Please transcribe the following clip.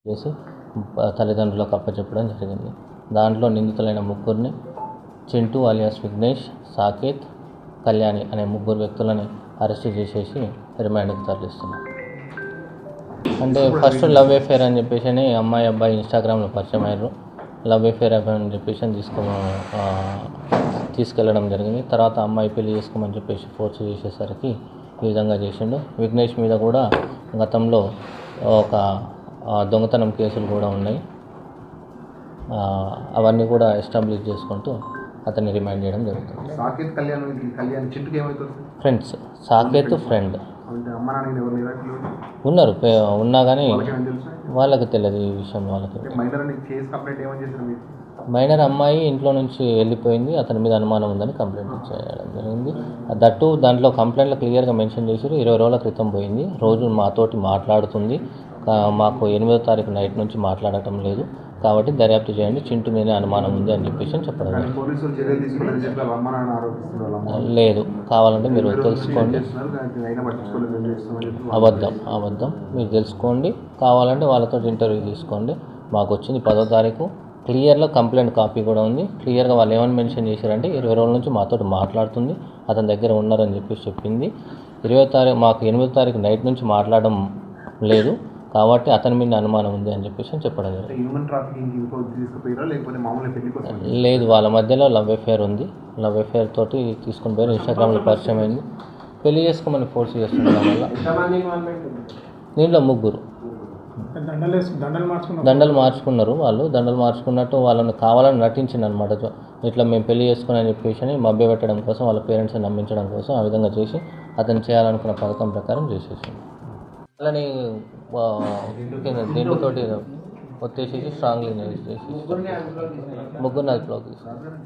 చేసి తల్లిదండ్రులకు అప్పచెప్పడం జరిగింది. దాంట్లో నిందితులైన ముగ్గురిని చింటూ అలియాస్ విఘ్నేష్, సాకేత్, కళ్యాణి అనే ముగ్గురు వ్యక్తులని అరెస్ట్ చేసేసి రిమాండ్కి తరలిస్తున్నాం. అంటే ఫస్ట్ లవ్ అఫేర్ అని చెప్పేసి అమ్మాయి అబ్బాయి ఇన్స్టాగ్రామ్లో పరిచయం అయ్యారు. లవ్ అఫేర్ అని చెప్పేసి తీసుకెళ్ళడం జరిగింది. తర్వాత అమ్మాయి పెళ్లి చేసుకోమని చెప్పేసి ఫోర్స్ చేసేసరికి ఈ విధంగా చేసిండు. విఘ్నేష్ మీద కూడా గతంలో ఒక దొంగతనం కేసులు కూడా ఉన్నాయి. అవన్నీ కూడా ఎస్టాబ్లిష్ చేసుకుంటూ అతన్ని రిమాండ్ చేయడం జరుగుతుంది. ఫ్రెండ్స్, సాకేత్ ఫ్రెండ్ ఉన్నారు, ఉన్నా కానీ వాళ్ళకి తెలియదు ఈ విషయం. వాళ్ళకి మైనర్ అమ్మాయి ఇంట్లో నుంచి వెళ్ళిపోయింది, అతని మీద అనుమానం ఉందని కంప్లైంట్ చేయడం జరిగింది. దట్టు దాంట్లో కంప్లైంట్లో క్లియర్గా మెన్షన్ చేశారు. 20 రోజుల క్రితం పోయింది, రోజు మాతోటి మాట్లాడుతుంది, మాకు 8వ తారీఖు నైట్ నుంచి మాట్లాడటం లేదు, కాబట్టి దర్యాప్తు చేయండి, చింటు మీదే అనుమానం ఉంది అని చెప్పేసి చెప్పడం లేదు. కావాలంటే మీరు తెలుసుకోండి, అబద్ధం మీరు తెలుసుకోండి, కావాలంటే వాళ్ళతో ఇంటర్వ్యూ తీసుకోండి. మాకు వచ్చింది 10వ తారీఖు, క్లియర్గా కంప్లైంట్ కాపీ కూడా ఉంది. క్లియర్గా వాళ్ళు ఏమని మెన్షన్ చేశారంటే 20 రోజుల నుంచి మాతో మాట్లాడుతుంది, అతని దగ్గర ఉన్నారని చెప్పేసి చెప్పింది. 20వ తారీఖు మాకు 8వ తారీఖు నైట్ నుంచి మాట్లాడడం లేదు, కాబట్టి అతని మీద అనుమానం ఉంది అని చెప్పేసి చెప్పడం జరిగింది. లేదు, వాళ్ళ మధ్యలో లవ్ అఫేర్ ఉంది. లవ్ అఫేర్ తోటి తీసుకుని పోయి ఇన్స్టాగ్రామ్లో పరిచయం అయింది. పెళ్లి చేసుకోమని ఫోర్స్ చేస్తుండడం వల్ల దీంట్లో ముగ్గురు దండలు మార్చుకున్నారు. వాళ్ళు దండలు మార్చుకున్నట్టు వాళ్ళని కావాలని నటించింది అనమాట. ఇట్లా మేము పెళ్లి చేసుకుని అని చెప్పేసి మభ్య పెట్టడం కోసం, వాళ్ళ పేరెంట్స్ని నమ్మించడం కోసం ఆ విధంగా చేసి అతను చేయాలనుకున్న పథకం ప్రకారం చేసేసింది. వాళ్ళని దీంట్తోటి వచ్చేసి స్ట్రాంగ్లీ చేసి ముగ్గురు అదుపులోకి తీసుకున్నారు.